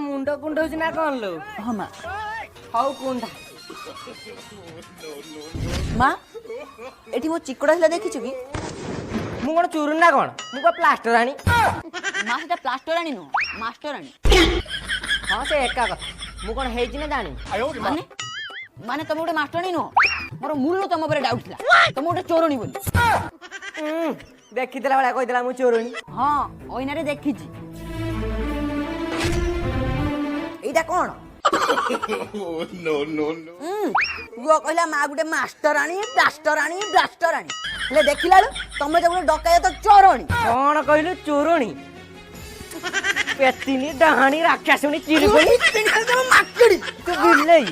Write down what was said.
ମୁଣ୍ଡ କୁଣ୍ଡଉଛି ନା କଣ ଲୋ? ହଁ ମା। ହଉ କୁଣ୍ଡା। ମା ଏଠି ମୋ ଚିକଡା ହେଲା ଦେଖିଛୁ କି? ମୁଁ କଣ ଚୁରୁନି ନା କଣ? ମୁଁ କଣ ପ୍ଲାଷ୍ଟର ଆଣି? ମା ସେଟା ପ୍ଲାଷ୍ଟର ଆଣି ନୁହଁ ମାଷ୍ଟର ଆଣି। ହଁ ସେ ଏକା କଥା। ମୁଁ କଣ ହେଇଛି ନା ଜାଣିନି। ମାନେ ମାନେ ତମେ ଗୋଟେ ମାଷ୍ଟରାଣୀ ନୁହଁ? ମୋର ମୂଳରୁ ତମ ଉପରେ ଡାଉଟ୍ ଥିଲା ତମେ ଗୋଟେ ଚୋରଣୀ ବୋଲି। ଦେଖିଥିଲା ଭଳିଆ କହିଥିଲା ମୁଁ ଚୋରୁଣି। ହଁ ଅଇନାରେ ଦେଖିଛି। ଏଇଟା କଣ? ପୁଅ କହିଲା ମା ଗୋଟେ ମାଷ୍ଟରାଣୀ ପ୍ଲାଷ୍ଟରାଣୀ ବ୍ଲାଷ୍ଟରାଣୀ ହେଲେ ଦେଖିଲା ବେଳୁ ତମେ ତ ଗୋଟେ ଡକାୟତ ଚୋରଣୀ। କଣ କହିଲୁ ଚୋରୁଣି? ପେତିନି ଡାହାଣୀ ରାକ୍ଷାସୁଣୀ ଚିରିଗୁଣି ମାକଡି ତୁ ବିଲେଇ।